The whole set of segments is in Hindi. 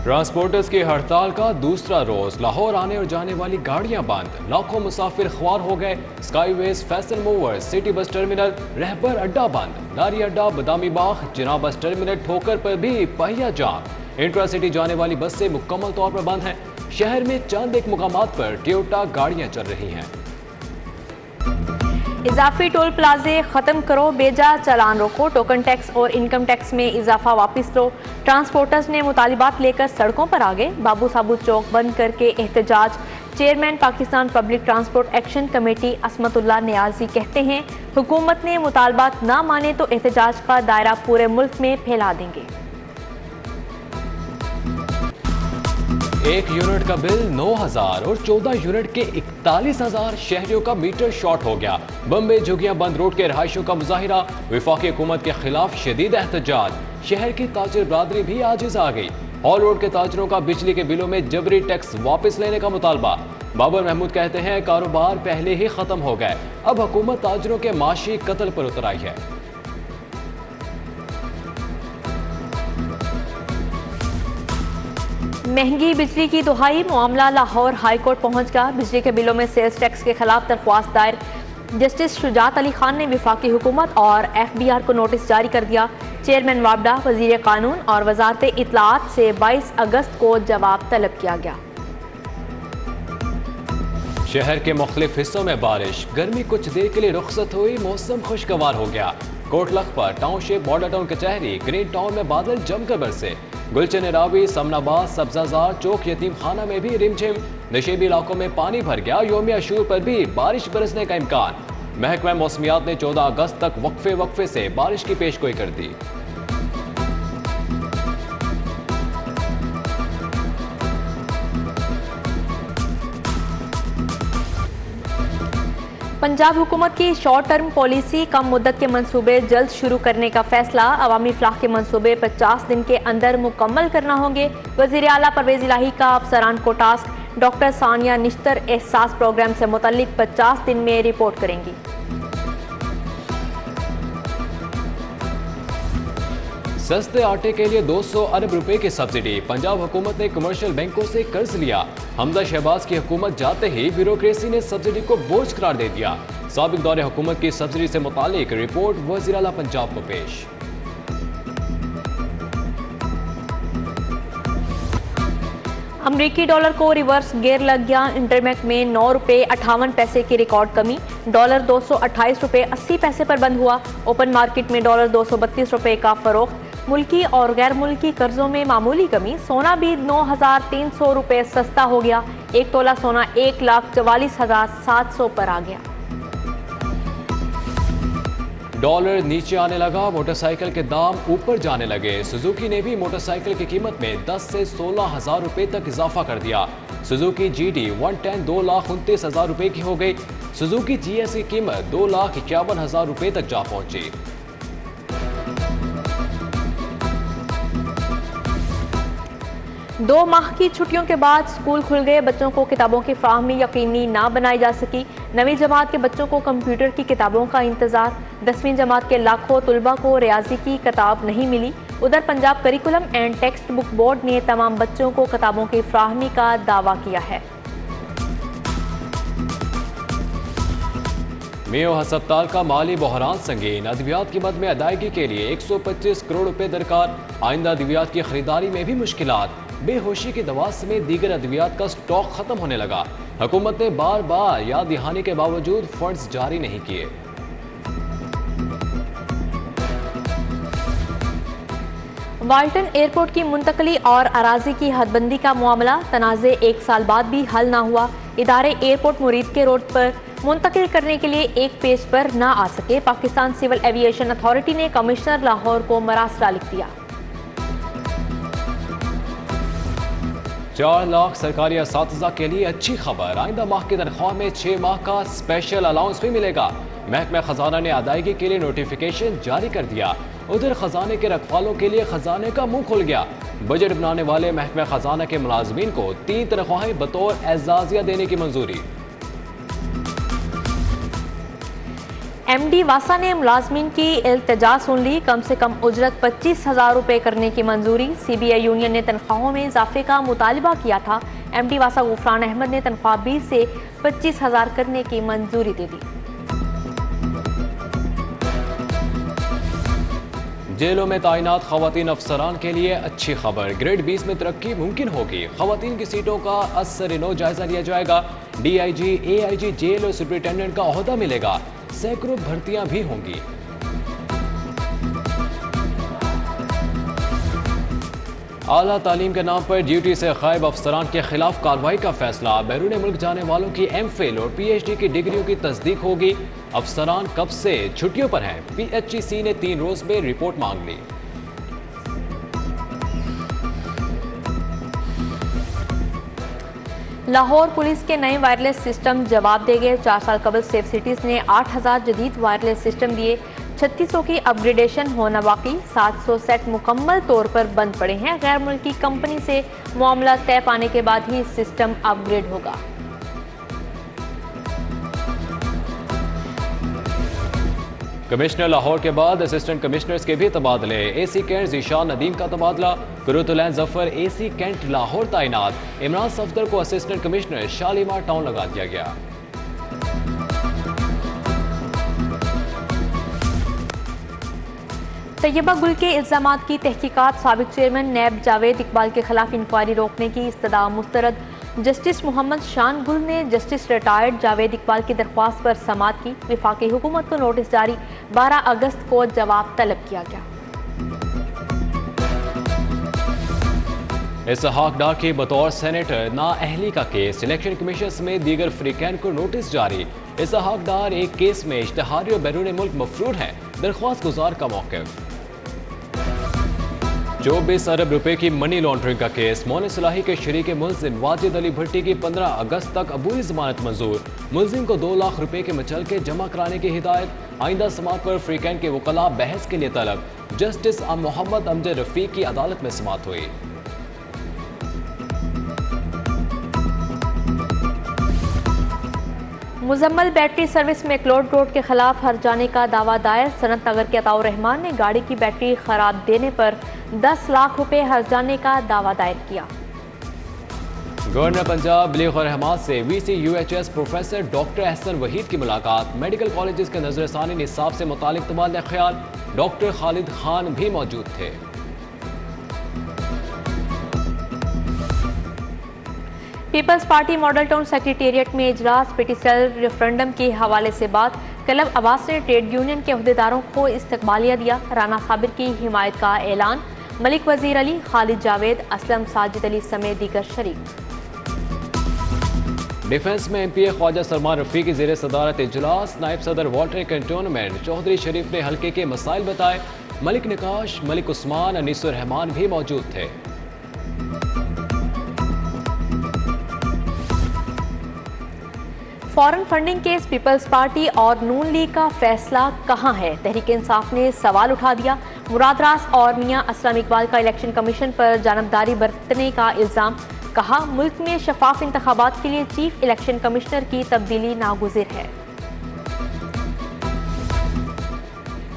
ट्रांसपोर्टर्स की हड़ताल का दूसरा रोज, लाहौर आने और जाने वाली गाड़ियां बंद, लाखों मुसाफिर ख्वार हो गए। Skyways, Faisal Movers, city bus terminal, रहबर अड्डा बंद, नारी अड्डा, बदामी बाग, जिना बस टर्मिनल ठोकर पर भी पहिया जाम। इंट्रा सिटी जाने वाली बसें मुकम्मल तौर पर बंद हैं। शहर में चंद एक मुकामात पर टोयोटा गाड़ियां चल रही हैं। इजाफी टोल प्लाजे खत्म करो, बेजा चालान रोको, टोकन टैक्स और इनकम टैक्स में इजाफा वापस लो। ट्रांसपोर्टर्स ने मुतालिबात लेकर सड़कों पर आ गए। बाबू साबू चौक बंद करके एहतजाज। Chairman Pakistan public transport action committee Asmatullah Niazi कहते हैं, हुकूमत ने मुतालबात ना माने तो एहतजाज का दायरा पूरे मुल्क में फैला देंगे। 1 यूनिट का बिल 9,000 और 14 यूनिट के 41,000 शहरियों का मीटर शॉर्ट हो गया। बम्बे जोगिया बंद रोड के रहायशों का मुजाहिरा, वफाकी हुकूमत के खिलाफ शदीद एहतजाज। शहर की ताजिर बरादरी भी आजिज आ गई। हॉल रोड के ताजरों का बिजली के बिलों में जबरी टैक्स वापस लेने का मुतालबा। बाबर महमूद कहते हैं, कारोबार पहले ही खत्म हो गए, अब हुकूमत ताजरों के माशी कत्ल पर उतर आई है। महंगी बिजली की दुहाई, मामला लाहौर हाई कोर्ट पहुंच गया। बिजली के बिलों में सेल्स टैक्स के खिलाफ दरख्वास्त दायर। जस्टिस शुजात अली खान ने वफाकी हुकूमत और FBR को नोटिस जारी कर दिया। चेयरमैन वाबडा, वजीर कानून और वजारत इत्तलाआत से 22 अगस्त को जवाब तलब किया गया। शहर के मुख्तलिफ हिस्सों में बारिश, गर्मी कुछ देर के लिए रुखसत हुई, मौसम खुशगवार हो गया। कोटलख पर टाउनशिप, बॉर्डर टाउन कचहरी, ग्रीन टाउन में बादल जमकर बरसे। गुलचन रावी, समनाबाद, सब्जाजार चौक, यतीम खाना में भी रिमझिम। नशेबी इलाकों में पानी भर गया। यौम अशूर पर भी बारिश बरसने का इम्कान। महकमा मौसमियात ने 14 अगस्त तक वक्फे से बारिश की पेशगोई कर दी। पंजाब हुकूमत की शॉर्ट टर्म पॉलिसी, कम मुद्दत के मंसूबे जल्द शुरू करने का फैसला। अवामी फलाह के मंसूबे 50 दिन के अंदर मुकम्मल करना होंगे। वज़ीर आला परवेज इलाही का अफसरान को टास्क। डॉक्टर सानिया निश्तर एहसास प्रोग्राम से मुतल्लिक 50 दिन में रिपोर्ट करेंगी। सस्ते आटे के लिए 200 अरब रुपए की सब्सिडी, पंजाब हुकूमत ने कमर्शियल बैंकों से कर्ज लिया। हमजा शहबाज की हुकूमत जाते ही ब्यूरोक्रेसी ने सब्सिडी को बोझ करार दे दिया। साबिक दौरे हुकूमत की सब्सिडी से मुतालिक रिपोर्ट वज़ीर आला पंजाब को पेश। अमरीकी डॉलर को रिवर्स गियर लग गया। इंटरबैंक में 9 रुपये 58 पैसे की रिकॉर्ड कमी। डॉलर 228 रुपये 80 पैसे पर बंद हुआ। ओपन मार्केट में डॉलर 232 रुपये का फरोख्त। मुल्की और गैर मुल्की कर्जों में मामूली कमी। सोना भी 9,300 रुपये सस्ता हो गया। एक तोला सोना 1,44,700 पर आ गया। डॉलर नीचे आने लगा, मोटरसाइकिल के दाम ऊपर जाने लगे। सुजुकी ने भी मोटरसाइकिल की कीमत में 10 से 16,000 रुपए तक इजाफा कर दिया। सुजुकी GD 110 2,29,000 रुपए की हो गई। सुजुकी GS की कीमत 2,51,000 रुपए तक जा पहुंची। दो माह की छुट्टियों के बाद स्कूल खुल गए। बच्चों को किताबों की फराहमी यकीनी ना बनाई जा सकी। नवीं जमात के बच्चों को कंप्यूटर की किताबों का इंतजार। 10वीं जमात के लाखों तुलबा को रियाजी की किताब नहीं मिली। उधर Punjab curriculum and text book board ने तमाम बच्चों को किताबों की फराहमी का दावा किया है। मियो हस्पताल का माली बहरान संगीन, अद्वियात की मद में अदायगी के लिए 125 करोड़ रुपए दरकार। आइंदा अद्वियात की खरीदारी में भी मुश्किलात। बेहोशी की दवा समेत दीगर अद्वियात का स्टॉक खत्म होने लगा। हुकूमत ने बार बार याद दहानी के बावजूद फंड्स जारी नहीं किए। वाल्टन एयरपोर्ट की मुंतकली और अराजी की हदबंदी का मामला, तनाज़े 1 साल बाद भी हल ना हुआ। इदारे एयरपोर्ट मुरीद के रोड पर मुंतकिल करने के लिए एक पेज पर ना आ सके। पाकिस्तान सिविल एविएशन अथॉरिटी ने कमिश्नर लाहौर को मरासला लिख दिया। 4 लाख सरकारी असातिज़ा के लिए अच्छी खबर, आइंदा माह की तनख्वाह में 6 माह का स्पेशल अलाउंस भी मिलेगा। महकमा खजाना ने अदायगी के लिए नोटिफिकेशन जारी कर दिया। उधर खजाने के रखवालों के लिए खजाने का मुंह खुल गया। बजट बनाने वाले महकमा खजाना के मुलाजमीन को 3 तनख्वाहें बतौर एजाजिया देने की मंजूरी। MD वासा ने मुलाजमीन की इल्तिजा सुन ली, कम से कम उजरत 25,000 रुपये करने की मंजूरी। CBI यूनियन ने तनख्वाहों में इजाफे का मुतालबा किया था। MD वासा गुफरान अहमद ने तनख्वाह 20 से 25,000 करने की मंजूरी दे दी। जेलों में तैनात खवातीन अफसरान के लिए अच्छी खबर, ग्रेड 20 में तरक्की मुमकिन होगी। खवातीन की सीटों का असर-ए-नौ जायजा लिया जाएगा। DIG, AIG जेल और सुपरिटेंडेंट का ओहदा मिलेगा। सैकड़ों भर्तियां भी होंगी। आला तालीम के नाम पर ड्यूटी से गायब अफसरान के खिलाफ कार्रवाई का फैसला। बैरून मुल्क जाने वालों की MPhil और PhD की डिग्रियों की तस्दीक होगी। अफसरान कब से छुट्टियों पर हैं। PHEC ने 3 रोज में रिपोर्ट मांग ली। लाहौर पुलिस के नए वायरलेस सिस्टम जवाब दे गए। 4 साल कबल सेफ सिटीज ने 8,000 जदीद वायरलेस सिस्टम दिए। 3600 की अपग्रेडेशन होना बाकी। 700 सेट मुकम्मल तौर पर बंद पड़े हैं। गैर मुल्की कंपनी से मामला तय पाने के बाद ही सिस्टम अपग्रेड होगा। कमिश्नर लाहौर के बाद असिस्टेंट कमिश्नर्स के भी तबादले। AC कैंट ज़ीशान नदीम का तबादला। कुरुतुलैन जफर AC कैंट लाहौर तैनात। इमरान सफदर को असिस्टेंट कमिश्नर शालीमार टाउन लगा दिया गया। तैयबा गुल के इल्जामात की तहकीकात। साबिक चेयरमैन नैब जावेद इकबाल के खिलाफ इंक्वायरी रोकने की इस्तदा मुस्तरद। जस्टिस मोहम्मद शान गुल ने जस्टिस रिटायर्ड जावेद इकबाल की दरख्वास्त पर समाअत की। वफाकी हुकूमत को नोटिस जारी। 12 अगस्त को जवाब तलब किया गया। इसहाक डार की बतौर सेनेटर नाअहली का केस। इलेक्शन कमीशन समेत दीगर फरीकैन को नोटिस जारी। इसहाक डार एक केस में इश्तहारी और बैरून मुल्क मफरूर हैं। दरख्वास्त गुजार का मौक़िफ़। 24 अरब रुपए की मनी लॉन्ड्रिंग का केस। मौन सलाही के शरीक मुल्जिम वाजिद अली भट्टी की 15 अगस्त तक अबूरी जमानत मंजूर। मुल्जिम को 2 लाख रुपए के मचलके जमा कराने की हिदायत। आइंदा समाअत पर फ्रीकैन के वकला बहस के लिए तलब। जस्टिस मोहम्मद अमजद रफीक की अदालत में समाअत हुई। मुजम्मल बैटरी सर्विस में क्लोड रोड के खिलाफ हर जाने का दावा दायर। सनत नगर के अताउर रहमान ने गाड़ी की बैटरी खराब देने पर 10 लाख रुपए हर जाने का दावा दायर किया। गवर्नर पंजाब बलीग़ रहमान से VC UHS professor doctor Ahsan Waheed की मुलाकात। मेडिकल कॉलेजेस के नजरसानी निसाब से मुतालिक तबादला ख्याल। डॉक्टर खालिद खान भी मौजूद थे। Peoples party model town secretariat में इजलास। पिटिशन रेफरेंडम के हवाले से बात। क्लब अब्बास ने ट्रेड यूनियन के अहदेदारों को इस्तकबालिया दिया। राना साबिर की हिमायत का ऐलान। मलिक वजीर अली, खालिद जावेद, असलम साजिद अली समेत दीगर शरीक। डिफेंस में MPA ख्वाजा सलमान रफी की ज़ेर सदारत इजलास। नायब सदर वाल्टर कैंटोनमेंट चौधरी शरीफ ने हल्के के मसाइल बताए। मलिक निकाश, मलिक उस्मान, अनीसुर रहमान भी मौजूद थे। Foreign funding case. Peoples party और नून लीग का फैसला कहां है। तहरीक इंसाफ ने सवाल उठा दिया। मुराद रास और मियां असलम इकबाल का इलेक्शन कमीशन पर जानबदारी बरतने का इल्जाम। कहा मुल्क में शफाफ इंतखाबात के लिए चीफ इलेक्शन कमिश्नर की तब्दीली नागुज़िर है।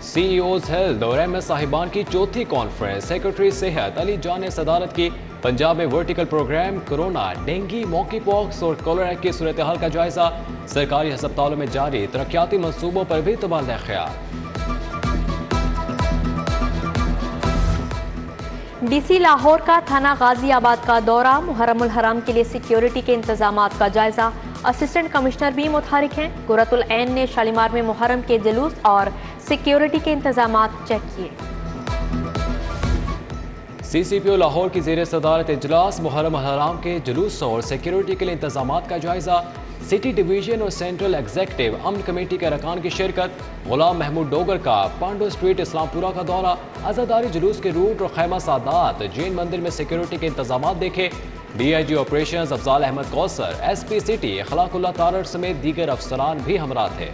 CEO's हेल्थ और MS साहिबान की चौथी कॉन्फ्रेंस। सेक्रेटरी सेहत अली जान ने सदारत की। पंजाब में vertical programme. Corona, dengue, monkey pox और कॉलरा की सूरत हाल का जायजा। सरकारी अस्पतालों में जारी तरक्याती मंसूबों पर भी तबादला ख्याल। DC लाहौर का थाना गाजी आबाद का दौरा। मुहर्रमुल हराम के लिए सिक्योरिटी के इंतजामात का जायजा। असिस्टेंट कमिश्नर भी मुतहरिक हैं। कुर्रतुल ऐन ने शालीमार में मुहर्रम के जुलूस और सिक्योरिटी के इंतजामात चेक किए। CCPO लाहौर की ज़ेर सदारत इजलास। मुहर्रम हराम के जुलूसों और सिक्योरिटी के लिए इंतजामात का जायजा। सिटी डिवीजन और सेंट्रल एग्जीक्यूटिव अमन कमेटी के अरकान की शिरकत। गुलाम महमूद डोगर का पांडो स्ट्रीट इस्लामपुरा का दौरा। आज़ादारी जुलूस के रूट और खैमा सादात। जैन मंदिर में सिक्योरिटी के इंतजामात देखे। DIG operations Afzal Ahmad Kausar, SP city Akhlaqullah Tarar समेत दीगर अफसरान भी हमरा थे।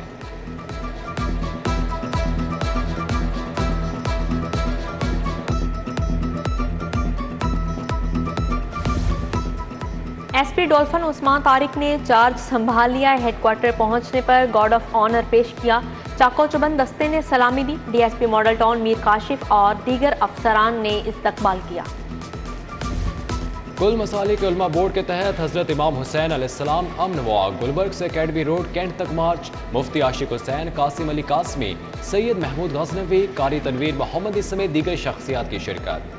SP डॉल्फिन उस्मान तारिक ने चार्ज संभाल लिया। हेडक्वार्टर पहुंचने पर गार्ड ऑफ ऑनर पेश किया। चाको चुबंद दस्ते ने सलामी दी। DSP model town Mir Kashif और दीगर अफसरान ने इस्तकबाल किया। कुल मसालिक उलमा बोर्ड के तहत हजरत इमाम हुसैन अलैहिस्सलाम अमन वॉक गुलबर्ग से अकेडमी रोड कैंट तक मार्च। मुफ्ती आशिक हुसैन, कासिम अली कासमी, सैयद महमूद गजनवी, कारी तनवीर मोहम्मदी समेत दीगर शख्सियात की शिरकत।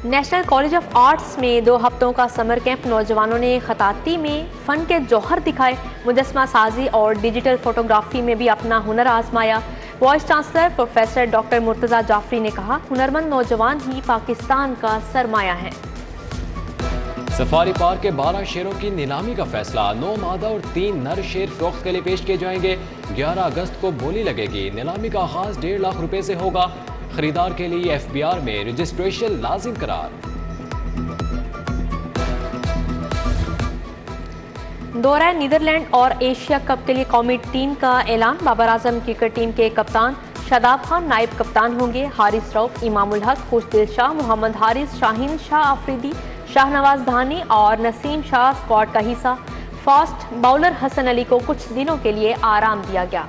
नेशनल कॉलेज ऑफ आर्ट्स में 2 हफ्तों का समर कैंप। नौजवानों ने खताती में फ़न के जौहर दिखाए। मुजस्मा साजी और डिजिटल फोटोग्राफी में भी अपना हुनर आजमाया। Vice chancellor professor doctor Murtaza Jafri ने कहा, हुनरमंद नौजवान ही पाकिस्तान का सरमाया है। सफारी पार्क के 12 शेरों की नीलामी का फैसला। 9 मादा और 3 नर शेर फरोख्त के लिए पेश किए जाएंगे। 11 अगस्त को बोली लगेगी। नीलामी का आगाज 1.5 लाख रुपए से होगा। खरीदार के लिए FBR में रजिस्ट्रेशन लाजिम करार। दौरा नीदरलैंड और एशिया कप के लिए कौमी टीम का ऐलान। बाबर आजम क्रिकेट टीम के कप्तान शादाब खान नायब कप्तान होंगे। हारिस रऊफ, इमामुल हक, खुशदिल शाह, मोहम्मद हारिस, शाहीन शाह आफरीदी, शाहनवाज धानी और नसीम शाह स्क्वाड का हिस्सा। फास्ट बाउलर हसन अली को कुछ दिनों के लिए आराम दिया गया।